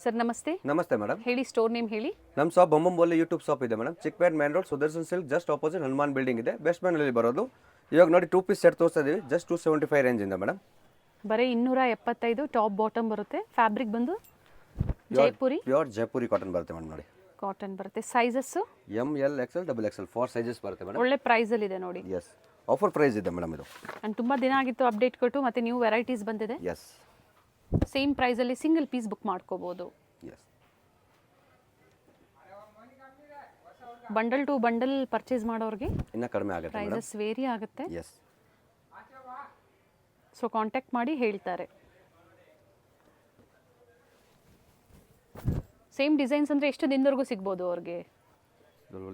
Sir ನಮಸ್ತೆ. ನಮಸ್ತೆ madam. ಹೇಳಿ, ಸ್ಟೋರ್ ನೇಮ್ ಹೇಳಿ. ನಮ್ಮ ಶಾಪ್ ಬೊಂಬೊಂಬಲ್ಲಿ ಯೂಟ್ಯೂಬ್ ಶಾಪ್ ಇದೆ madam. Chickpet main road Sudarshan silk just opposite Hanuman building ಇದೆ, ಬೇಸ್ಮೆಂಟಲ್ಲಿ ಬರೋದು. ಇವಾಗ ನೋಡಿ 2 ಪೀಸ್ ಸೆಟ್ ತೋರಿಸ್ತಾ ಇದೀವಿ ಜಸ್ಟ್ 275 ರೇಂಜಿಂದ ಮೇಡಮ್. ಬರೀ 275 ಟಾಪ್ ಬಾಟಮ್ ಬರುತ್ತೆ. ಫ್ಯಾಬ್ರಿಕ್ ಬಂದು ಜೈಪುರಿ, ಪ್ಯೂರ್ ಜೈಪುರಿ ಕಾಟನ್ ಬರುತ್ತೆ ಮೇಡಮ್. ನೋಡಿ ಕಾಟನ್ ಬರುತ್ತೆ. Sizes M L XL double XL 4 sizes ಬರುತ್ತೆ ಮೇಡಮ್. ಒಳ್ಳೆ ಪ್ರೈಸ್ ಅಲ್ಲಿ ಇದೆ ನೋಡಿ. ಎಸ್, ಆಫರ್ ಪ್ರೈಸ್ ಇದೆ ಮೇಡಮ್ ಇದು. ಅಂಡ್ ತುಂಬಾ ದಿನ ಆಗಿತ್ತು ಅಪ್ಡೇಟ್ ಕೊಟ್ಟು, ಮತ್ತೆ ನ್ಯೂ ವೆರೈಟೀಸ್ ಬಂದಿದೆ. ಎಸ್, ಸೇಮ್ ಪ್ರೈಸ್ ಅಲ್ಲಿ ಸಿಂಗಲ್ ಪೀಸ್ ಬುಕ್ ಮಾಡ್ಕೋಬಹುದು. Yes, bundle to bundle purchase ಮಾಡೋರಿಗೆ ಇನ್ನ ಕಡಿಮೆ ಆಗುತ್ತೆ ಮೇಡಮ್. ಪ್ರೈಸಸ್ ವೇರಿ ಆಗುತ್ತೆ. ಎಸ್, ಸೊ ಕಾಂಟ್ಯಾಕ್ಟ್ ಮಾಡಿ ಹೇಳ್ತಾರೆ. ಸೇಮ್ ಡಿಸೈನ್ಸ್ ಅಂದ್ರೆ ಎಷ್ಟು ದಿನದವರೆಗೂ ಸಿಗ್ಬೋದು ಅವ್ರಿಗೆ?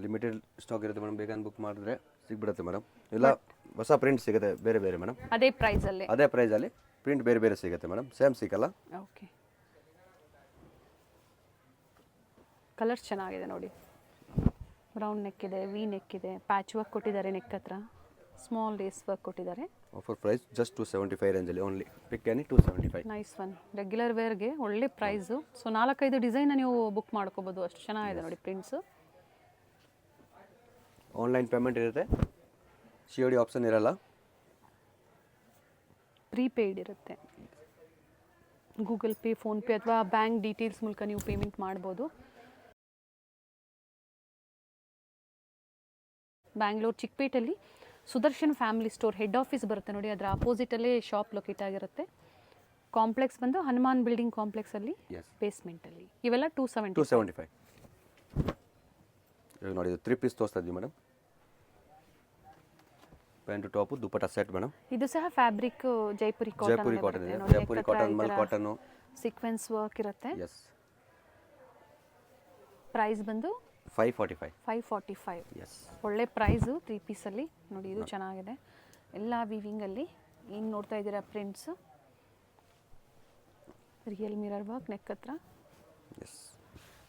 ಲಿಮಿಟೆಡ್ ಸ್ಟಾಕ್ ಇರುತ್ತೆ ಮೇಡಮ್. ಬೇಗ ಬುಕ್ ಮಾಡಿದ್ರೆ ಸಿಗ್ಬಿಡುತ್ತೆ ಮೇಡಮ್. ಇಲ್ಲ ಹೊಸ ಪ್ರಿಂಟ್ ಸಿಗುತ್ತೆ ಬೇರೆ ಬೇರೆ ಮೇಡಮ್. ಅದೇ ಪ್ರೈಸ್ ಅಲ್ಲಿ, ಅದೇ ಪ್ರೈಸ್ ಅಲ್ಲಿ ಪ್ರಿಂಟ್ ಬೇರೆ ಬೇರೆ ಸಿಗುತ್ತೆ ಮೇಡಮ್, ಸೇಮ್ ಸಿಗಲ್ಲ. ಓಕೆ, ಕಲರ್ಸ್ ಚೆನ್ನಾಗಿದೆ ನೋಡಿ. ಬ್ರೌನ್ ನೆಕ್ ಇದೆ, ವಿ ನೆಕ್ ಇದೆ, ಪ್ಯಾಚ್ ವರ್ಕ್ ಕೊಟ್ಟಿದ್ದಾರೆ, ನೆಕ್ ಹತ್ರ ಸ್ಮಾಲ್ ಲೇಸ್ ವರ್ಕ್ ಕೊಟ್ಟಿದ್ದಾರೆ. ಆಫರ್ ಪ್ರೈಸ್ ಜಸ್ಟ್ 275 ರೇಂಜಲ್ಲಿ only. Pick any 275. Nice one. Regular ವೇರ್ಗೆ ಒಳ್ಳೆ ಪ್ರೈಸು. ಸೊ 4-5 ಡಿಸೈನ್ ನೀವು ಬುಕ್ ಮಾಡ್ಕೋಬೋದು, ಅಷ್ಟು ಚೆನ್ನಾಗಿದೆ ನೋಡಿ ಪ್ರಿಂಟ್ಸು. ಆನ್ಲೈನ್ ಪೇಮೆಂಟ್ ಇರುತ್ತೆ, COD ಆಪ್ಷನ್ ಇರಲ್ಲ. ಪ್ರೀಪೇಯ್ಡ್ ಇರುತ್ತೆ. ಗೂಗಲ್ ಪೇ, ಫೋನ್ಪೇ ಅಥವಾ ಬ್ಯಾಂಕ್ ಡೀಟೇಲ್ಸ್ ಮೂಲಕ ನೀವು ಪೇಮೆಂಟ್ ಮಾಡ್ಬೋದು. Bangalore ಚಿಕ್ಕಪೇಟಲ್ಲಿ Sudarshan family store head office ಬರುತ್ತೆ ನೋಡಿ, ಅದರ ಅಪೋಸಿಟಲ್ಲೇ ಶಾಪ್ ಲೊಕೇಟ್ ಆಗಿರುತ್ತೆ. ಕಾಂಪ್ಲೆಕ್ಸ್ ಬಂದು ಹನುಮಾನ್ ಬಿಲ್ಡಿಂಗ್ ಕಾಂಪ್ಲೆಕ್ಸಲ್ಲಿ ಬೇಸ್ಮೆಂಟಲ್ಲಿ. ಇವೆಲ್ಲ 275. ಇವಾಗ ನೋಡಿ 3 ಪೀಸ್ ತೋರಿಸ್ತಾ ಇದ್ದೀವಿ madam. Pant top dupatta set madam. ಇದು ಸಹ ಫ್ಯಾಬ್ರಿಕ್ ಜೈಪುರಿ ಕಾಟನ್ ಇದೆ. Jaipuri cotton, mul cotton, sequence work ಇರುತ್ತೆ. ಎಸ್. ಪ್ರೈಸ್ ಬಂದು 545. ಎಸ್, ಒಳ್ಳೆ ಪ್ರೈಸು 3 ಪೀಸಲ್ಲಿ ನೋಡಿ. ಇದು ಚೆನ್ನಾಗಿದೆ, ಎಲ್ಲ ವಿವಿಂಗಲ್ಲಿ. ಏನು ನೋಡ್ತಾ ಇದ್ದೀರಾ prints, real mirror work neck ಹತ್ರ. ಎಸ್.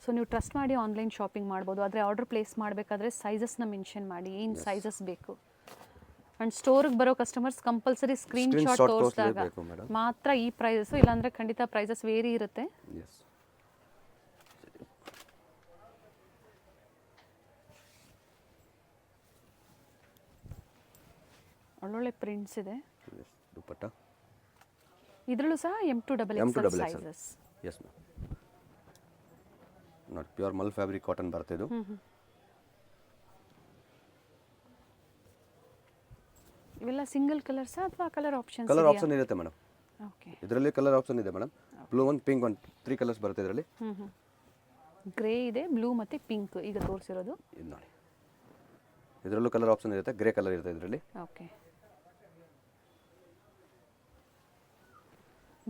ಸೊ ನೀವು ಟ್ರಸ್ಟ್ ಮಾಡಿ ಆನ್ಲೈನ್ ಶಾಪಿಂಗ್ ಮಾಡ್ಬೋದು. ಆದರೆ ಆರ್ಡರ್ ಪ್ಲೇಸ್ ಮಾಡಬೇಕಾದ್ರೆ ಸೈಜಸ್ನ ಮೆನ್ಷನ್ ಮಾಡಿ, ಏನು ಸೈಜಸ್ ಬೇಕು. ಆ್ಯಂಡ್ ಸ್ಟೋರಿಗೆ ಬರೋ ಕಸ್ಟಮರ್ಸ್ ಕಂಪಲ್ಸರಿ ಸ್ಕ್ರೀನ್ ಶಾಟ್ ತೋರಿಸಿದಾಗ ಮಾತ್ರ ಈ ಪ್ರೈಸಸ್ಸು, ಇಲ್ಲಾಂದರೆ ಖಂಡಿತ ಪ್ರೈಸಸ್ ವೇರಿ ಇರುತ್ತೆ. ಒಳ್ಳೊಳ್ಳೆ ಪ್ರಿಂಟ್ಸ್ ಇದೆ. ದುಪಟ್ಟ ಇದರಲ್ಲೂ ಸಹ M2XX ಸೈಜಸ್. Yes ma'am. ನೋಡಿ ಪ್ಯೂರ್ ಮಲ್ ಫ್ಯಾಬ್ರಿಕ್ ಕಾಟನ್ ಬರುತ್ತೆ ಇದು. ಇವೆಲ್ಲ ಸಿಂಗಲ್ ಕಲರ್ಸ್ ಅಥವಾ ಕಲರ್ ಆಪ್ಷನ್ಸ್? ಕಲರ್ ಆಪ್ಷನ್ ಇರುತ್ತೆ ಮೇಡಮ್. ಓಕೆ, ಇದರಲ್ಲಿ ಕಲರ್ ಆಪ್ಷನ್ ಇದೆ ಮೇಡಮ್. ಬ್ಲೂ ಒಂದು, ಪಿಂಕ್ ಒಂದು, 3 ಕಲರ್ಸ್ ಬರುತ್ತೆ ಇದರಲ್ಲಿ. ಗ್ರೇ ಇದೆ, ಬ್ಲೂ ಮತ್ತು ಪಿಂಕ್ ಈಗ ತೋರಿಸಿರೋದು. ಇದು ನೋಡಿ, ಇದರಲ್ಲೂ ಕಲರ್ ಆಪ್ಷನ್ ಇರುತ್ತೆ, ಗ್ರೇ ಕಲರ್ ಇರುತ್ತೆ ಇದರಲ್ಲಿ. ಓಕೆ,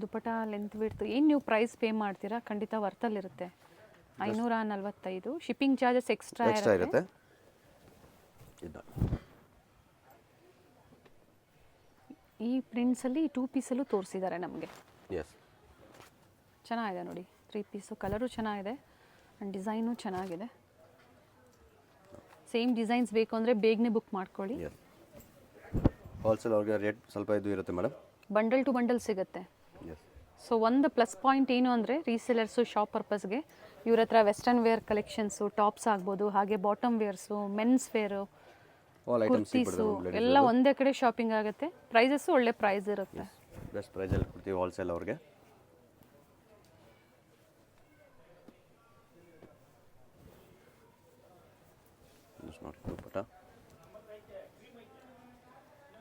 ದುಪಟ್ಟ ಲೆಂತ್ ಬಿಡ್ತು. ಏನು ನೀವು ಪ್ರೈಸ್ ಪೇ ಮಾಡ್ತೀರಾ ಖಂಡಿತ ವರ್ತಲ್ಲಿರುತ್ತೆ. 545. ಶಿಪ್ಪಿಂಗ್ ಚಾರ್ಜಸ್ ಎಕ್ಸ್ಟ್ರಾ ಇರುತ್ತೆ. ಈ ಪ್ರಿಂಟ್ಸಲ್ಲಿ 2 ಪೀಸಲ್ಲೂ ತೋರಿಸಿದ್ದಾರೆ ನಮಗೆ. ಎಸ್, ಚೆನ್ನಾಗಿದೆ ನೋಡಿ 3 ಪೀಸು. ಕಲರು ಚೆನ್ನಾಗಿದೆ ಆ್ಯಂಡ್ ಡಿಸೈನು ಚೆನ್ನಾಗಿದೆ. ಸೇಮ್ ಡಿಸೈನ್ಸ್ ಬೇಕು ಅಂದರೆ ಬೇಗನೆ ಬುಕ್ ಮಾಡ್ಕೊಳ್ಳಿ. ಹೋಲ್ಸೇಲ್ ಅವ್ರಿಗೆ ರೇಟ್ ಸ್ವಲ್ಪ ಇದು ಇರುತ್ತೆ ಮೇಡಮ್. ಬಂಡಲ್ ಟು ಬಂಡಲ್ ಸಿಗುತ್ತೆ. ಸೊ ಒಂದು ಪ್ಲಸ್ ಪಾಯಿಂಟ್ ಏನು ಅಂದರೆ ರೀಸೇಲರ್ಸು ಶಾಪ್ ಪರ್ಪಸ್ಗೆ ಇವ್ರ ಹತ್ರ ವೆಸ್ಟರ್ನ್ ವೇರ್ ಕಲೆಕ್ಷನ್ಸು, ಟಾಪ್ಸ್ ಆಗ್ಬೋದು, ಹಾಗೆ bottom wears, men's wear, kurtis ಎಲ್ಲ ಒಂದೇ ಕಡೆ ಶಾಪಿಂಗ್ ಆಗುತ್ತೆ. ಪ್ರೈಸಸ್ಸು ಒಳ್ಳೆ ಪ್ರೈಸ್ ಇರುತ್ತೆ. ಬೆಸ್ಟ್ ಪ್ರೈಸಲ್ಲಿ ಕೊಡ್ತೀವಿ ಹೋಲ್ಸೇಲ್ ಅವ್ರಿಗೆ.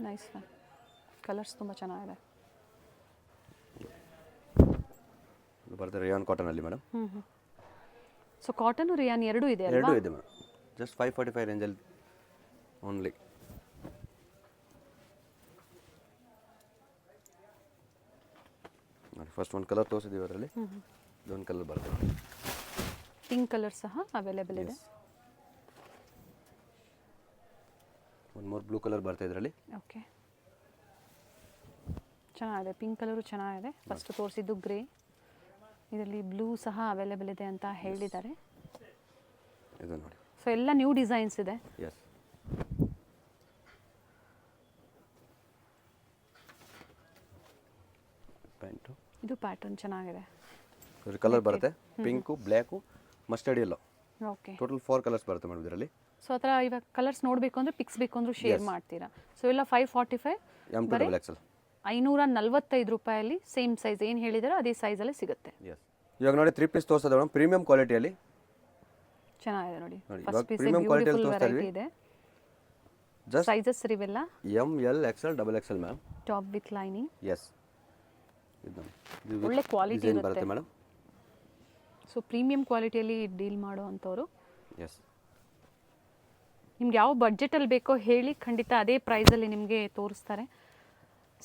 Nice ma'am. ಕಲರ್ಸ್ ತುಂಬ ಚೆನ್ನಾಗಿದೆ. ಬರುತ್ತೆ ರಿಯಾನ್ ಕಾಟನ್ ಅಲ್ಲಿ ಮೇಡಮ್. ಸೊ ಕಾಟನ್ ರಿಯಾನ್ ಎರಡೂ ಇದೆ ಅಲ್ವಾ? ಎರಡೂ ಇದೆ ಮೇಡಮ್. ಜಸ್ಟ್ 545 ರೇಂಜಲ್ಲಿ ಓನ್ಲಿ. ಫಸ್ಟ್ ಒಂದು ಕಲರ್ ತೋರಿಸಿದ್ದೀವಿ ಅದರಲ್ಲಿ. ಇದೊಂದು ಕಲರ್ ಬರುತ್ತೆ. ಪಿಂಕ್ ಕಲರ್ ಸಹ ಅವೈಲೇಬಲ್ ಇದೆ. ಒಂದು ಮೂರು ಬ್ಲೂ ಕಲರ್ ಬರುತ್ತೆ ಇದರಲ್ಲಿ. ಓಕೆ, ಚೆನ್ನಾಗಿದೆ. ಪಿಂಕ್ ಕಲರು ಚೆನ್ನಾಗಿದೆ. ಫಸ್ಟ್ ತೋರಿಸಿದ್ದು ಗ್ರೇ, ಇದರಲ್ಲಿ ಬ್ಲೂ ಸಹ ಅವೈಲೇಬಲ್ ಇದೆ ಅಂತ ಹೇಳಿದ್ದಾರೆ. ಇದು ನೋಡಿ. ಸೊ ಎಲ್ಲ ನ್ಯೂ ಡಿಸೈನ್ಸ್ ಇದೆ. ಎಸ್, ಪ್ಯಾಂಟು ಇದು ಪ್ಯಾಟರ್ನ್ ಚೆನ್ನಾಗಿದೆ. ಕಲರ್ ಬರುತ್ತೆ pink black mustard yellow okay. Total 4 colours ಬರುತ್ತೆ ಮೇಡಮ್ ಇದರಲ್ಲಿ. ಸೊ ಆ ಥರ ಇವಾಗ ಕಲರ್ಸ್ ನೋಡಬೇಕು ಅಂದರೆ ಪಿಕ್ಸ್ ಬೇಕು ಅಂದರೂ ಶೇರ್ ಮಾಡ್ತೀರಾ. ಸೊ ಎಲ್ಲ 545 M2XL 545 ರೂಪಾಯಲ್ಲಿ ಸೇಮ್ ಸೈಜ್ ಏನು ಹೇಳಿದಾರೋ ಅದೇ ಸೈಜಲ್ಲೇ ಸಿಗುತ್ತೆ. ಎಸ್. ಇವಾಗ ನೋಡಿ 3 ಪೀಸ್ ತೋರಿಸೋದು ಮೇಡಮ್ ಪ್ರೀಮಿಯಂ ಕ್ವಾಲಿಟಿಯಲ್ಲಿ. ಚೆನ್ನಾಗಿದೆ ನೋಡಿ. ನೋಡಿ, ಫಸ್ಟ್ ಇವಾಗ ಪೀಸ್ premium quality ಅಲ್ಲಿ ಬ್ಯೂಟಿಫುಲ್ ತೋರಿಸ್ತಾ ವೆರೈಟಿ ಇದ್ವಿ. ಇದೆ. ಜಸ್ಟ್ ಸೈಜಸ್ ಇವೆಲ್ಲ M L XL XXL ma'am. Top with lining. Yes. ಇದು ಒಳ್ಳೆ ಕ್ವಾಲಿಟಿ ಡಿಸೈನ್ ಇರುತ್ತೆ ಬರುತ್ತೆ ಮೇಡಮ್. ಸೊ ಪ್ರೀಮಿಯಂ ಕ್ವಾಲಿಟಿಯಲ್ಲಿ ಡೀಲ್ ಮಾಡೋ ಅಂಥವ್ರು. ಎಸ್. ನಿಮ್ಗೆ ಯಾವ ಬಡ್ಜೆಟಲ್ಲಿ ಬೇಕೋ ಹೇಳಿ, ಖಂಡಿತ ಅದೇ ಪ್ರೈಸಲ್ಲಿ ನಿಮಗೆ ತೋರಿಸ್ತಾರೆ.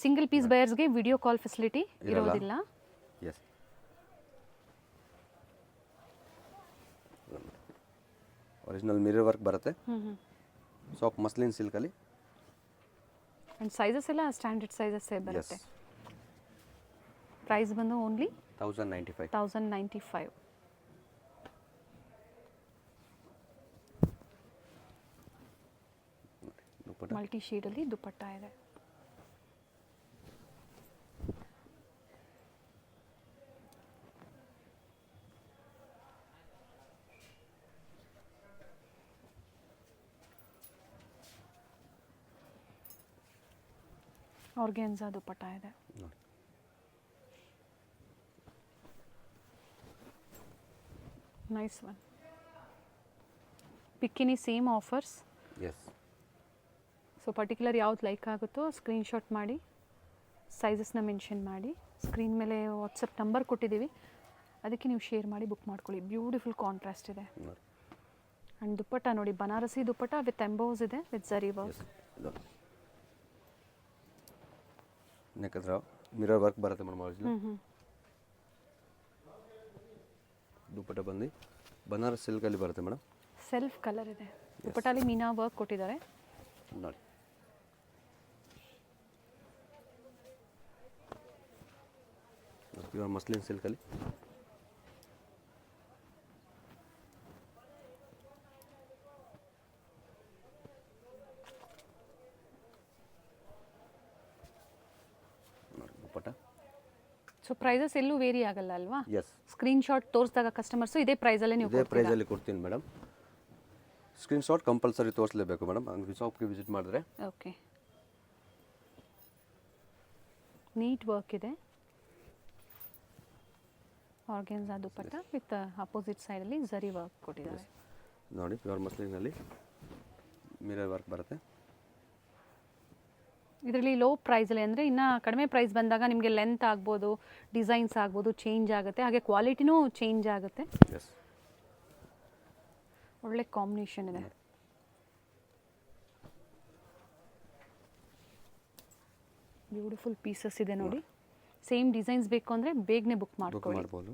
ಸಿಂಗಲ್ ಪೀಸ್ ಬಯರ್ಸ್ಗೆ ವಿಡಿಯೋ ಕಾಲ್ ಫೆಸಿಲಿಟಿ ಇರೋದಿಲ್ಲ. ಎಸ್. ಒರಿಜಿನಲ್ ಮಿರರ್ ವರ್ಕ್ ಬರುತ್ತೆ. ಸಾಫ್ಟ್ ಮಸ್ಲಿನ್ ಸಿಲ್ಕಲ್ಲಿ. ಆ್ಯಂಡ್ ಸೈಜಸ್ ಎಲ್ಲ ಸ್ಟ್ಯಾಂಡರ್ಡ್ ಸೈಜಸ್ಸೇ ಎಸ್. ಬರುತ್ತೆ. ಪ್ರೈಸ್ ಬಂದು ಓನ್ಲಿ 1095. 1095. ದುಪ್ಪಟ್ಟ. ಮಲ್ಟಿ ಶೇಡಲ್ಲಿ ದುಪ್ಪಟ್ಟ ಇದೆ. ಆರ್ಗೆನ್ಸಾ ದುಪ್ಪಟ್ಟ ಇದೆ. ನೋಡಿ. Nice one. ಪಿಕ್ಕಿನಿ same offers. Yes. So particular ಯಾವ್ದು ಲೈಕ್ ಆಗುತ್ತೋ ಸ್ಕ್ರೀನ್ಶಾಟ್ ಮಾಡಿ, ಸೈಜಸ್ನ ಮೆನ್ಷನ್ ಮಾಡಿ. ಸ್ಕ್ರೀನ್ ಮೇಲೆ ವಾಟ್ಸಪ್ ನಂಬರ್ ಕೊಟ್ಟಿದ್ದೀವಿ, ಅದಕ್ಕೆ ನೀವು ಶೇರ್ ಮಾಡಿ ಬುಕ್ ಮಾಡ್ಕೊಳ್ಳಿ. ಬ್ಯೂಟಿಫುಲ್ ಕಾಂಟ್ರಾಸ್ಟ್ ಇದೆ. ನೋಡಿ. ಆ್ಯಂಡ್ ದುಪ್ಪಟ್ಟ ನೋಡಿ, ಬನಾರಸಿ ದುಪ್ಪಟ್ಟ ವಿತ್ ಎಂಬೋಸ್ ಇದೆ ವಿತ್ ಝರಿ ವರ್ಕ್. ನೆಕ್ ಹತ್ರ ಮಿರರ್ ವರ್ಕ್ ಬರುತ್ತೆ ಮೇಡಮ್ ಒರಿಜಿನಲ್. ದುಪ್ಪಟ್ಟ ಬಂದು ಬನಾರಸ್ ಸಿಲ್ಕಲ್ಲಿ ಬರುತ್ತೆ ಮೇಡಮ್. ಸೆಲ್ಫ್ ಕಲರ್ ಇದೆ. ದುಪ್ಪಟ್ಟಲ್ಲಿ ಮೀನಾ ವರ್ಕ್ ಕೊಟ್ಟಿದ್ದಾರೆ. ನೋಡಿ. ಪ್ಯೂರ್ ಮಸ್ಲಿನ್ ಸಿಲ್ಕಲ್ಲಿ. ನೋಡಿ ದುಪ್ಪಟ್ಟ. ಸೊ ಪ್ರೈಸಸ್ ಎಲ್ಲೂ ವೇರಿ ಆಗಲ್ಲ ಅಲ್ವಾ? ಎಸ್. ಸ್ಕ್ರೀನ್ಶಾಟ್ ತೋರಿಸಿದಾಗ ಕಸ್ಟಮರ್ಸು ಇದೇ ಪ್ರೈಸಲ್ಲೇ ನೀವು ಇದೇ ಪ್ರೈಸಲ್ಲಿ ಕೊಡ್ತೀನಿ ಮೇಡಮ್. ಸ್ಕ್ರೀನ್ಶಾಟ್ ಕಂಪಲ್ಸರಿ ತೋರಿಸಲೇಬೇಕು ಮೇಡಮ್, ಹಂಗೆ ಶಾಪ್ಗೆ ವಿಸಿಟ್ ಮಾಡಿದ್ರೆ. ಓಕೆ. ನೀಟ್ ವರ್ಕ್ ಇದೆ. ಆರ್ಗೆನ್ಸಾ ದುಪ್ಪಟ್ಟ ವಿತ್ ಅಪೋಸಿಟ್ ಸೈಡಲ್ಲಿ ಝರಿ ವರ್ಕ್ ಕೊಟ್ಟಿದ್ದಾರೆ. ನೋಡಿ ಪ್ಯೂರ್ ಮಸ್ಲಿನಲ್ಲಿ ಮಿರರ್ ವರ್ಕ್ ಬರುತ್ತೆ. ಇದರಲ್ಲಿ ಲೋ ಪ್ರೈಸಲ್ಲಿ ಅಂದರೆ ಇನ್ನು ಕಡಿಮೆ ಪ್ರೈಸ್ ಬಂದಾಗ ನಿಮಗೆ ಲೆಂತ್ ಆಗ್ಬೋದು, ಡಿಸೈನ್ಸ್ ಆಗ್ಬೋದು, ಚೇಂಜ್ ಆಗುತ್ತೆ. ಹಾಗೆ ಕ್ವಾಲಿಟಿನೂ ಚೇಂಜ್ ಆಗುತ್ತೆ. ಎಸ್. ಒಳ್ಳೆ ಕಾಂಬಿನೇಷನ್ ಇದೆ. ಬ್ಯೂಟಿಫುಲ್ ಪೀಸಸ್ ಇದೆ ನೋಡಿ. ಸೇಮ್ ಡಿಸೈನ್ಸ್ ಬೇಕು ಅಂದರೆ ಬೇಗನೆ ಬುಕ್ ಮಾಡ್ಕೊಳ್ಳಿ. ಮಾಡ್ಬೋದು.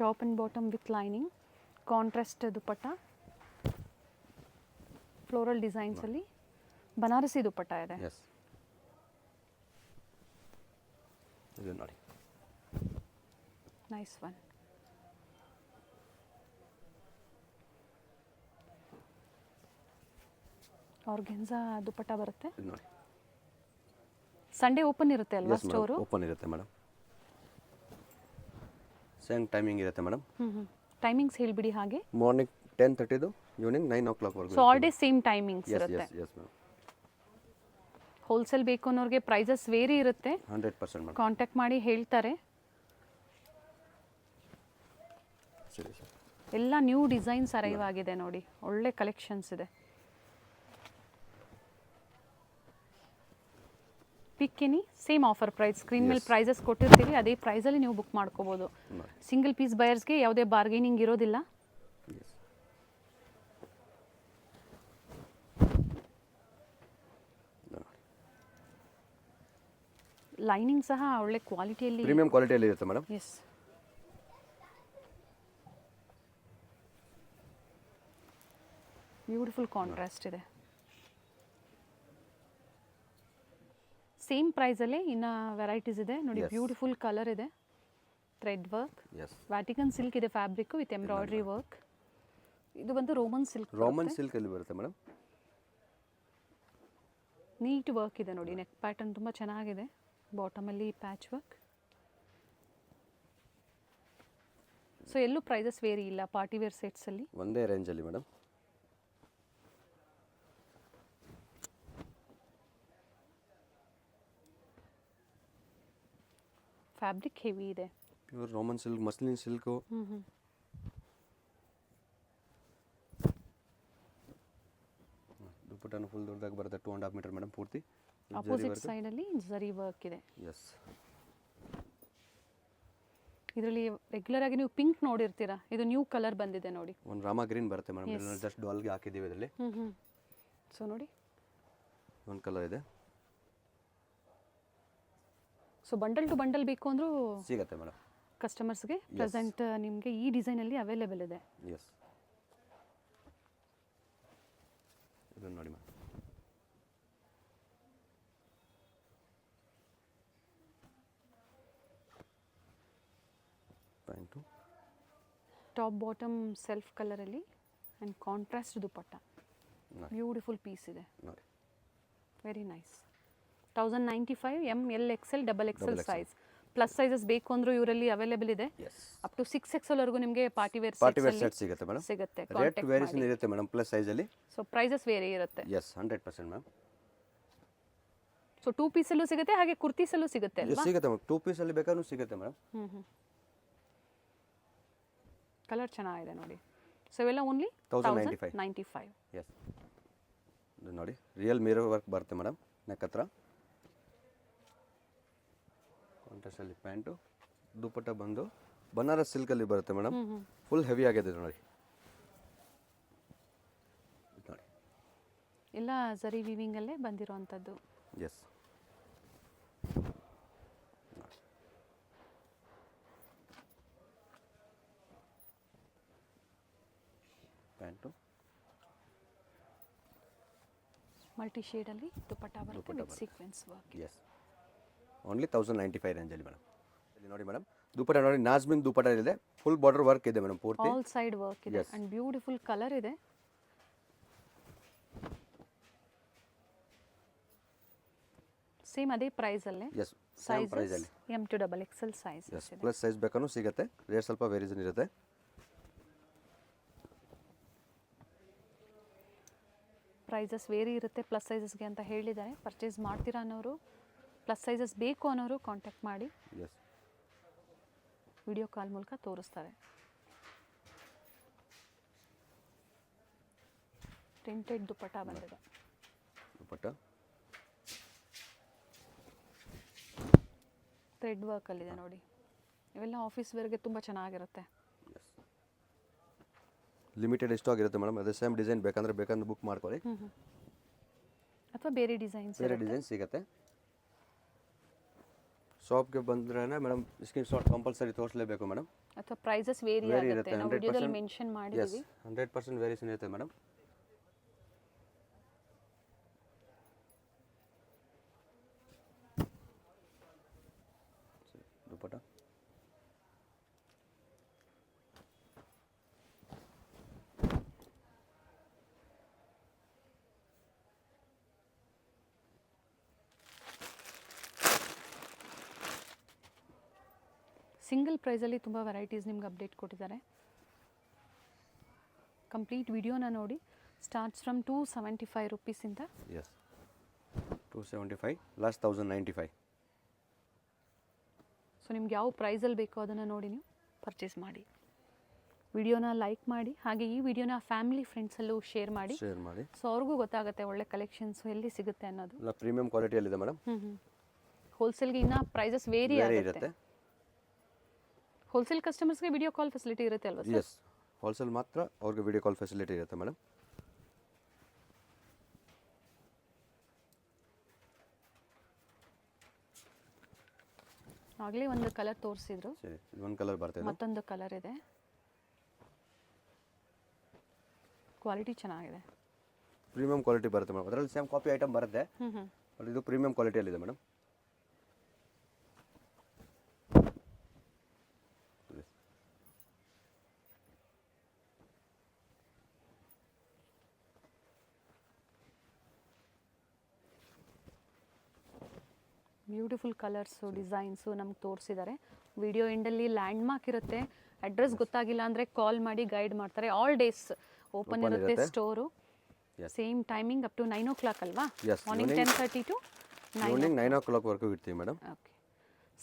Top and bottom with lining, contrast dupatta, floral ಡಿಸೈನ್ಸಲ್ಲಿ ಬನಾರಸಿ ದುಪ್ಪಟ್ಟ ಇದೆ. ಎಸ್. ಇದು ನೋಡಿ. Nice one. ಆರ್ಗೆನ್ಸಾ ದುಪ್ಪಟ್ಟ ಬರುತ್ತೆ. ಇದು ನೋಡಿ. ಸಂಡೇ ಓಪನ್ ಇರುತ್ತೆ ಅಲ್ವಾ ಸ್ಟೋರು? ಓಪನ್ ಇರುತ್ತೆ ಮೇಡಮ್. ಸೇಮ್ ಟೈಮಿಂಗ್ ಇರುತ್ತೆ ಮೇಡಮ್. ಟೈಮಿಂಗ್ಸ್ ಹೇಳಿಬಿಡಿ ಹಾಗೆ. ಮಾರ್ನಿಂಗ್ 10:30 ಈವ್ನಿಂಗ್ 9 o'clock ವರೆಗೂ. So all day same timings yes ಇರುತ್ತೆ. Yes yes madam. ಹೋಲ್ಸೇಲ್ ಬೇಕು ಅನ್ನೋರಿಗೆ ಪ್ರೈಸಸ್ ವೇರಿ ಇರುತ್ತೆ. 100% ಮೇಡಮ್. ಕಾಂಟ್ಯಾಕ್ಟ್ ಮಾಡಿ ಹೇಳ್ತಾರೆ. ಸರಿ ಸರ್. ಎಲ್ಲ ನ್ಯೂ ಡಿಸೈನ್ಸ್ ಅರೈವ್ ಆಗಿದೆ ನೋಡಿ. ಒಳ್ಳೆ ಕಲೆಕ್ಷನ್ಸ್ ಇದೆ. Pick any same offer price. Screen ಮೇಲೆ ಪ್ರೈಸಸ್ ಕೊಟ್ಟಿರ್ತೀವಿ, ಅದೇ ಪ್ರೈಸಲ್ಲಿ ನೀವು ಬುಕ್ ಮಾಡ್ಕೋಬೋದು. ಸಿಂಗಲ್ ಪೀಸ್ ಬಯರ್ಸ್ಗೆ ಯಾವುದೇ ಬಾರ್ಗೇನಿಂಗ್ ಇರೋದಿಲ್ಲ. ಲೈನಿಂಗ್ ಸಹ ಒಳ್ಳೆ ಕ್ವಾಲಿಟಿಯಲ್ಲಿ, ಪ್ರೀಮಿಯಂ ಕ್ವಾಲಿಟಿಯಲ್ಲಿ ಇರುತ್ತೆ ಮೇಡಮ್. ಎಸ್. ಬ್ಯೂಟಿಫುಲ್ ಕಾಂಟ್ರಾಸ್ಟ್ ಇದೆ. ಸೇಮ್ ಪ್ರೈಸಲ್ಲೇ ಇನ್ನು ವೆರೈಟೀಸ್ ಇದೆ ನೋಡಿ. ಬ್ಯೂಟಿಫುಲ್ ಕಲರ್ ಇದೆ, ಥ್ರೆಡ್ ವರ್ಕ್, ವ್ಯಾಟಿಕನ್ ಸಿಲ್ಕ್ ಇದೆ ಫ್ಯಾಬ್ರಿಕ್ ವಿತ್ ಎಂಬ್ರಾಯ್ಡ್ರಿ ವರ್ಕ್. ಇದು ಬಂದು ರೋಮನ್ ಸಿಲ್ಕ್. ರೋಮನ್ ಸಿಲ್ಕ್ ಅಲ್ಲಿ ಬರುತ್ತೆ ಮೇಡಮ್. ನೀಟ್ ವರ್ಕ್ ಇದೆ ನೋಡಿ. ನೆಕ್ ಪ್ಯಾಟರ್ನ್ ತುಂಬ ಚೆನ್ನಾಗಿದೆ. ಬಾಟಮಲ್ಲಿ ಪ್ಯಾಚ್ ವರ್ಕ್. ಸೊ ಎಲ್ಲೂ ಪ್ರೈಸಸ್ ವೇರಿ ಇಲ್ಲ ಪಾರ್ಟಿ ವೇರ್ ಸೆಟ್ಸಲ್ಲಿ. ಒಂದೇ ರೇಂಜಲ್ಲಿ ಮೇಡಮ್. ಫ್ಯಾಬ್ರಿಕ್ ಹೆವಿ ಇದೆ. Pure Roman silk, muslin silk. ದುಪ್ಪಟ್ಟನು ಫುಲ್ ದೊಡ್ಡದಾಗಿ ಬರುತ್ತೆ, 2.5 ಮೀಟರ್ ಮೇಡಮ್ ಪೂರ್ತಿ. ಅಪೋಸಿಟ್ ಸೈಡಲ್ಲಿ ಜರಿ ವರ್ಕ್ ಇದೆ. ಎಸ್. ಇದರಲ್ಲಿ ರೆಗ್ಯುಲರ್ ಆಗಿ ನೀವು ಪಿಂಕ್ ನೋಡಿರ್ತೀರಾ, ಇದು ನ್ಯೂ ಕಲರ್ ಬಂದಿದೆ ನೋಡಿ. ಒಂದು ರಾಮ ಗ್ರೀನ್ ಬರುತ್ತೆ ಮೇಡಮ್, ಜಸ್ಟ್ ಡಾಲ್ಗೆ ಹಾಕಿದ್ದೀವಿ ಇದರಲ್ಲಿ. ಸೊ ನೋಡಿ ಒಂದು ಕಲರ್ ಇದೆ. ಸೊ ಬಂಡಲ್ ಟು ಬಂಡಲ್ ಬೇಕು ಅಂದರೂ ಸಿಗುತ್ತೆ ಮೇಡಮ್ ಕಸ್ಟಮರ್ಸ್ಗೆ. ಪ್ರೆಸೆಂಟ್ ನಿಮಗೆ ಈ ಡಿಸೈನಲ್ಲಿ ಅವೈಲೇಬಲ್ ಇದೆ. ಎಸ್. ಇದನ್ನು ನೋಡಿ madam. Pant top bottom self ಕಲರಲ್ಲಿ and contrast dupatta. Beautiful piece ಇದೆ ನೋಡಿ. Very nice. 1095 ML XL XXL size. Plus sizes ಬೇಕು ಅಂದರೂ ಇವರಲ್ಲಿ ಅವೈಲೇಬಲ್ ಇದೆ. ಅಪ್ ಟು 6XL ವರೆಗೂ ನಿಮಗೆ ಪಾರ್ಟಿ ವೇರ್ ಸೆಟ್ ಸಿಗುತ್ತೆ ಮೇಡಮ್. ಸಿಗುತ್ತೆ. ರೇಟ್ ವೇರಿಯೇಷನ್ ಇರುತ್ತೆ ಮೇಡಮ್ ಪ್ಲಸ್ ಸೈಜಲ್ಲಿ. ಸೊ ಪ್ರೈಸಸ್ ಬೇರೆ ಇರುತ್ತೆ. S, 100% ma'am. ಸೊ 2 ಪೀಸಲ್ಲೂ ಸಿಗುತ್ತೆ, ಹಾಗೆ ಕುರ್ತೀಸಲ್ಲೂ ಸಿಗುತ್ತೆ ಅಲ್ವಾ? ಸಿಗುತ್ತೆ ಮೇಡಮ್, 2 ಪೀಸಲ್ಲಿ ಬೇಕಾದ್ರೂ ಸಿಗುತ್ತೆ ಮೇಡಮ್. ಕಲರ್ ಚೆನ್ನಾಗಿದೆ ನೋಡಿ. ಸೊ ಇವೆಲ್ಲ ಓನ್ಲಿ 1095. ಎಸ್. ಇದು ನೋಡಿ, ರಿಯಲ್ ಮಿರರ್ ವರ್ಕ್ ಬರುತ್ತೆ ಮೇಡಮ್ ನೆಕ್ ಹತ್ರ. ಕಾಂಟ್ರಾಸ್ಟಲ್ಲಿ ಪ್ಯಾಂಟು, ದುಪ್ಪಟ್ಟ ಬಂದು ಬನಾರಸ್ ಸಿಲ್ಕಲ್ಲಿ ಬರುತ್ತೆ ಮೇಡಮ್. ಫುಲ್ ಹೆವಿ ಆಗಿದೆ ನೋಡಿ. ನೋಡಿ ಎಲ್ಲ ಜರಿ ವೀವಿಂಗಲ್ಲೇ ಬಂದಿರೋವಂಥದ್ದು. ಎಸ್. ಪ್ಯಾಂಟು ಮಲ್ಟಿ ಶೇಡಲ್ಲಿ ದುಪಟ್ಟ ಬರುತ್ತೆ with sequence work. Yes. Only 1095 ರೇಂಜಲ್ಲಿ ಮೇಡಮ್. ಇಲ್ಲಿ ನೋಡಿ ಮೇಡಮ್, ದುಪಟ್ಟ ನೋಡಿ, ನಾಜ್ಮಿನ್ ದುಪಟ್ಟ ಇದೆ. ಫುಲ್ ಬಾರ್ಡರ್ ವರ್ಕ್ ಇದೆ ಮೇಡಮ್ ಪೂರ್ತಿ. ಆಲ್ ಸೈಡ್ ವರ್ಕ್ ಇದೆ ಅಂಡ್ ಬ್ಯೂಟಿಫುಲ್ ಕಲರ್ ಇದೆ. ಸೇಮ್ ಅದೇ ಪ್ರೈಸ್ ಅಲ್ಲೇ. ಎಸ್, ಸೇಮ್ ಪ್ರೈಸ್ ಅಲ್ಲಿ. M to XXL size. Yes, plus size ಬೇಕಾದ್ರೂ ಸಿಗುತ್ತೆ. ರೇಟ್ ಸ್ವಲ್ಪ ವೇರಿಯೇಷನ್ ಇರುತ್ತೆ. ಪ್ರೈಸಸ್ ವೇರಿ ಇರುತ್ತೆ ಪ್ಲಸ್ ಸೈಜಸ್ಗೆ ಅಂತ ಹೇಳಿದ್ದಾರೆ. ಪರ್ಚೇಸ್ ಮಾಡ್ತೀರಾ ಅನ್ನೋರು, ಪ್ಲಸ್ ಸೈಜಸ್ ಬೇಕು ಅನ್ನೋರು ಕಾಂಟ್ಯಾಕ್ಟ್ ಮಾಡಿ. ಎಸ್. ವಿಡಿಯೋ ಕಾಲ್ ಮೂಲಕ ತೋರಿಸ್ತಾರೆ. ಪ್ರಿಂಟೆಡ್ ದುಪಟ್ಟ ಬಂದಿದೆ. ದುಪಟ್ಟ ಥ್ರೆಡ್ ವರ್ಕಲ್ಲಿದೆ ನೋಡಿ. ಇವೆಲ್ಲ ಆಫೀಸ್ ವೇರ್ಗೆ ತುಂಬ ಚೆನ್ನಾಗಿರುತ್ತೆ. ಲಿಮಿಟೆಡ್ ಸ್ಟಾಕ್ ಇರುತ್ತೆ ಮೇಡಮ್. ಅದೇ ಸೇಮ್ ಡಿಸೈನ್ ಬೇಕಂದ್ರೆ ಬುಕ್ ಮಾಡ್ಕೊಳ್ಳಿ. ಅಥವಾ ಬೇರೆ ಡಿಸೈನ್ಸ್ ಸಿಗುತ್ತೆ. ಶಾಪ್ಗೆ ಬಂದ್ರೆ ಮೇಡಮ್ ಸ್ಕ್ರೀನ್ ಶಾಟ್ ಕಂಪಲ್ಸರಿ ತೋರಿಸಲೇಬೇಕು ಮೇಡಮ್. ಅಥವಾ ಪ್ರೈಸಸ್ ವೇರಿ ಆಗುತ್ತೆ. ನಾವು ವಿಡಿಯೋದಲ್ಲಿ ಮೆನ್ಷನ್ ಮಾಡಿದ್ದೀವಿ. 100% ವೇರಿಯೇಷನ್ ಇರುತ್ತೆ ಮೇಡಮ್. ದುಪಟ್ಟ ಸಿಂಗಲ್ ಪ್ರೈಸಲ್ಲಿ ತುಂಬ ವೆರೈಟೀಸ್ ನಿಮ್ಗೆ ಅಪ್ಡೇಟ್ ಕೊಟ್ಟಿದ್ದಾರೆ. ಕಂಪ್ಲೀಟ್ ವಿಡಿಯೋನ ನೋಡಿ. ಸ್ಟಾರ್ಟ್ಸ್ ಫ್ರಮ್ 275 ರುಪೀಸಿಂದ. Yes, 275 last 1095. ಸೊ ನಿಮ್ಗೆ ಯಾವ ಪ್ರೈಸಲ್ಲಿ ಬೇಕೋ ಅದನ್ನು ನೋಡಿ ನೀವು ಪರ್ಚೇಸ್ ಮಾಡಿ. ವಿಡಿಯೋನ ಲೈಕ್ ಮಾಡಿ, ಹಾಗೆ ಈ ವಿಡಿಯೋನ ಫ್ಯಾಮಿಲಿ ಫ್ರೆಂಡ್ಸಲ್ಲೂ ಶೇರ್ ಮಾಡಿ. ಸೊ ಅವ್ರಿಗೂ ಗೊತ್ತಾಗುತ್ತೆ ಒಳ್ಳೆ ಕಲೆಕ್ಷನ್ಸ್ ಎಲ್ಲಿ ಸಿಗುತ್ತೆ ಅನ್ನೋದು. ಎಲ್ಲ ಪ್ರೀಮಿಯಂ ಕ್ವಾಲಿಟಿಯಲ್ಲಿದೆ ಮೇಡಮ್. ಹೋಲ್ಸೇಲ್ಗೆ ಇನ್ನೂ ಪ್ರೈಸಸ್ ವೇರಿ ಆಗುತ್ತೆ. ಹೋಲ್ಸೇಲ್ ಕಸ್ಟಮರ್ಸ್ಗೆ ವಿಡಿಯೋ ಕಾಲ್ ಫೆಸಿಲಿಟಿ ಇರುತ್ತೆ ಅಲ್ವಾ ಸರ್? ಎಸ್, ಹೋಲ್ಸೇಲ್ ಮಾತ್ರ ಅವ್ರಿಗೆ ವಿಡಿಯೋ ಕಾಲ್ ಫೆಸಿಲಿಟಿ ಇರುತ್ತೆ ಮೇಡಮ್. ಆಗಲೇ ಒಂದು ಕಲರ್ ತೋರಿಸಿದ್ರು. ಸರಿ, ಒಂದು ಕಲರ್ ಬರ್ತದೆ. ಮತ್ತೊಂದು ಕಲರ್ ಇದೆ. ಕ್ವಾಲಿಟಿ ಚೆನ್ನಾಗಿದೆ. ಪ್ರೀಮಿಯಂ ಕ್ವಾಲಿಟಿ ಬರುತ್ತೆ ಮೇಡಮ್. ಅದರಲ್ಲಿ ಸೇಮ್ ಕಾಪಿ ಐಟಮ್ ಬರುತ್ತೆ, ಬಟ್ ಇದು ಪ್ರೀಮಿಯಂ ಕ್ವಾಲಿಟಿಯಲ್ಲಿದೆ ಮೇಡಮ್. ಬ್ಯೂಟಿಫುಲ್ ಕಲರ್ಸು ಡಿಸೈನ್ಸು ನಮ್ಗೆ ತೋರಿಸಿದ್ದಾರೆ. ವಿಡಿಯೋ ಎಂಡಲ್ಲಿ ಲ್ಯಾಂಡ್ ಮಾರ್ಕ್ ಇರುತ್ತೆ. ಅಡ್ರೆಸ್ ಗೊತ್ತಾಗಿಲ್ಲ ಅಂದರೆ ಕಾಲ್ ಮಾಡಿ ಗೈಡ್ ಮಾಡ್ತಾರೆ. ಆಲ್ ಡೇಸ್ ಓಪನ್ ಇರುತ್ತೆ store. Same timing up to 9 o'clock ಅಲ್ವಾ? ಮಾರ್ನಿಂಗ್ 10:30 ಟು ಈವ್ನಿಂಗ್ 9 o'clock ವರೆಗೂ ಇರ್ತೀವಿ ಮೇಡಮ್. ಓಕೆ.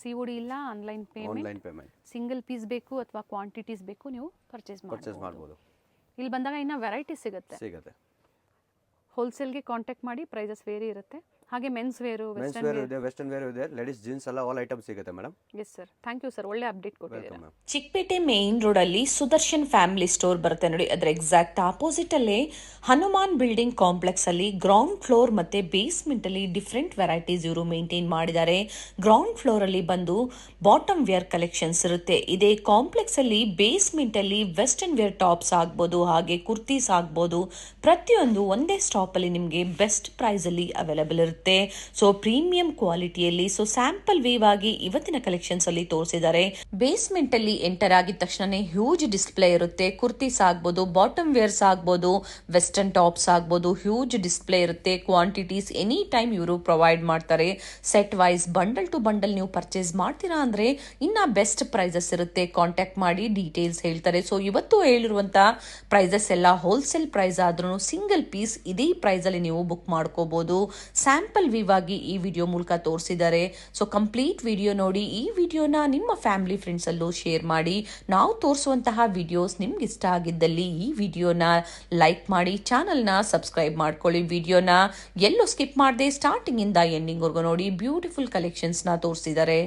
COD ಇಲ್ಲ, ಆನ್ಲೈನ್ ಪೇಮೆಂಟ್. ಸಿಂಗಲ್ ಪೀಸ್ ಬೇಕು ಅಥವಾ ಕ್ವಾಂಟಿಟೀಸ್ ಬೇಕು ನೀವು ಪರ್ಚೇಸ್ ಮಾಡ್ಬೋದು. ಇಲ್ಲಿ ಬಂದಾಗ ಇನ್ನು ವೆರೈಟಿ ಸಿಗುತ್ತೆ. ಹೋಲ್ಸೇಲ್ಗೆ ಕಾಂಟ್ಯಾಕ್ಟ್ ಮಾಡಿ, ಪ್ರೈಸಸ್ ವೇರಿ ಇರುತ್ತೆ. ಹಾಗೆ ಮೆನ್ಸ್ ವೇರು, ವೆಸ್ಟರ್ನ್ ವೇರ್ ಇದೆ, ಲೇಡೀಸ್ ಜೀನ್ಸ್ ಎಲ್ಲ ಆಲ್ ಐಟಮ್ ಸಿಗುತ್ತೆ madam. Yes sir, thank you sir, ಒಳ್ಳೆ ಅಪ್ಡೇಟ್ ಕೊಟ್ಟಿದ್ದೀರಾ. ಚಿಕ್ಕಪೇಟೆ ಮೇನ್ ರೋಡ್ ಅಲ್ಲಿ ಸುದರ್ಶನ್ ಫ್ಯಾಮಿಲಿ ಸ್ಟೋರ್ ಬರುತ್ತೆ ನೋಡಿ. ಅದರ ಎಕ್ಸಾಕ್ಟ್ ಆಪೋಸಿಟ್ ಅಲ್ಲೇ ಹನುಮಾನ್ ಬಿಲ್ಡಿಂಗ್ ಕಾಂಪ್ಲೆಕ್ಸ್ ಅಲ್ಲಿ ಗ್ರೌಂಡ್ ಫ್ಲೋರ್ ಮತ್ತೆ ಬೇಸ್ಮೆಂಟ್ ಅಲ್ಲಿ ಡಿಫ್ರೆಂಟ್ ವೆರೈಟೀಸ್ ಇವರು ಮೇಂಟೈನ್ ಮಾಡಿದ್ದಾರೆ. ಗ್ರೌಂಡ್ ಫ್ಲೋರ್ ಅಲ್ಲಿ ಬಂದು ಬಾಟಮ್ ವೇರ್ ಕಲೆಕ್ಷನ್ಸ್ ಇರುತ್ತೆ. ಇದೇ ಕಾಂಪ್ಲೆಕ್ಸ್ ಅಲ್ಲಿ ಬೇಸ್ಮೆಂಟ್ ಅಲ್ಲಿ ವೆಸ್ಟರ್ನ್ ವೇರ್ ಟಾಪ್ಸ್ ಆಗ್ಬೋದು, ಹಾಗೆ ಕುರ್ತೀಸ್ ಆಗ್ಬೋದು, ಪ್ರತಿಯೊಂದು ಒಂದೇ ಸ್ಟಾಪ್ ಅಲ್ಲಿ ನಿಮಗೆ ಬೆಸ್ಟ್ ಪ್ರೈಸ್ ಅಲ್ಲಿ ಅವೈಲೇಬಲ್ ಇರುತ್ತೆ. ಸೊ ಪ್ರೀಮಿಯಂ ಕ್ವಾಲಿಟಿಯಲ್ಲಿ ಸ್ಯಾಂಪಲ್ ವೇವ್ ಆಗಿ ಇವತ್ತಿನ ಕಲೆಕ್ಷನ್ಸ್ ಅಲ್ಲಿ ತೋರಿಸಿದ್ದಾರೆ. ಬೇಸ್ಮೆಂಟ್ ಅಲ್ಲಿ ಎಂಟರ್ ಆಗಿದ ತಕ್ಷಣ ಹ್ಯೂಜ್ ಡಿಸ್ಪ್ಲೇ ಇರುತ್ತೆ. ಕುರ್ತೀಸ್ ಆಗ್ಬೋದು, ಬಾಟಮ್ ವೇರ್ಸ್ ಆಗ್ಬೋದು, ವೆಸ್ಟರ್ನ್ ಟಾಪ್ಸ್ ಆಗ್ಬೋದು, ಹ್ಯೂಜ್ ಡಿಸ್ಪ್ಲೇ ಇರುತ್ತೆ. ಕ್ವಾಂಟಿಟೀಸ್ ಎನಿ ಟೈಮ್ ಇವರು ಪ್ರೊವೈಡ್ ಮಾಡ್ತಾರೆ. Set wise bundle to bundle ನೀವು ಪರ್ಚೇಸ್ ಮಾಡ್ತೀರಾ ಅಂದ್ರೆ ಇನ್ನ ಬೆಸ್ಟ್ ಪ್ರೈಸಸ್ ಇರುತ್ತೆ. ಕಾಂಟ್ಯಾಕ್ಟ್ ಮಾಡಿ ಡೀಟೇಲ್ಸ್ ಹೇಳ್ತಾರೆ. ಸೊ ಇವತ್ತು ಹೇಳಿರುವಂತ ಪ್ರೈಸಸ್ ಎಲ್ಲ ಹೋಲ್ಸೇಲ್ ಪ್ರೈಸ್ ಆದ್ರೂ ಸಿಂಗಲ್ ಪೀಸ್ ಇದೇ ಪ್ರೈಸ್ ಅಲ್ಲಿ ನೀವು ಬುಕ್ ಮಾಡ್ಕೋಬಹುದು. ಸ್ಯಾಂಪಲ್ ವಿವ್ ಆಗಿ ಈ ವಿಡಿಯೋ ಮೂಲಕ ತೋರಿಸಿದ್ದಾರೆ. ಸೊ ಕಂಪ್ಲೀಟ್ ವಿಡಿಯೋ ನೋಡಿ. ಈ ವಿಡಿಯೋನ ನಿಮ್ಮ ಫ್ಯಾಮಿಲಿ ಫ್ರೆಂಡ್ಸ್ ಅಲ್ಲೂ ಶೇರ್ ಮಾಡಿ. ನಾವು ತೋರಿಸುವಂತಹ ವಿಡಿಯೋಸ್ ನಿಮ್ಗೆ ಇಷ್ಟ ಆಗಿದ್ದಲ್ಲಿ ಈ ವಿಡಿಯೋನ ಲೈಕ್ ಮಾಡಿ, ಚಾನಲ್ನ ಸಬ್ಸ್ಕ್ರೈಬ್ ಮಾಡ್ಕೊಳ್ಳಿ. ವಿಡಿಯೋನ ಎಲ್ಲೂ ಸ್ಕಿಪ್ ಮಾಡದೆ ಸ್ಟಾರ್ಟಿಂಗ್ ಇಂದ ಎಂಡಿಂಗ್ ವರ್ಗೂ ನೋಡಿ. ಬ್ಯೂಟಿಫುಲ್ ಕಲೆಕ್ಷನ್ಸ್ ನ ತೋರಿಸಿದ್ದಾರೆ.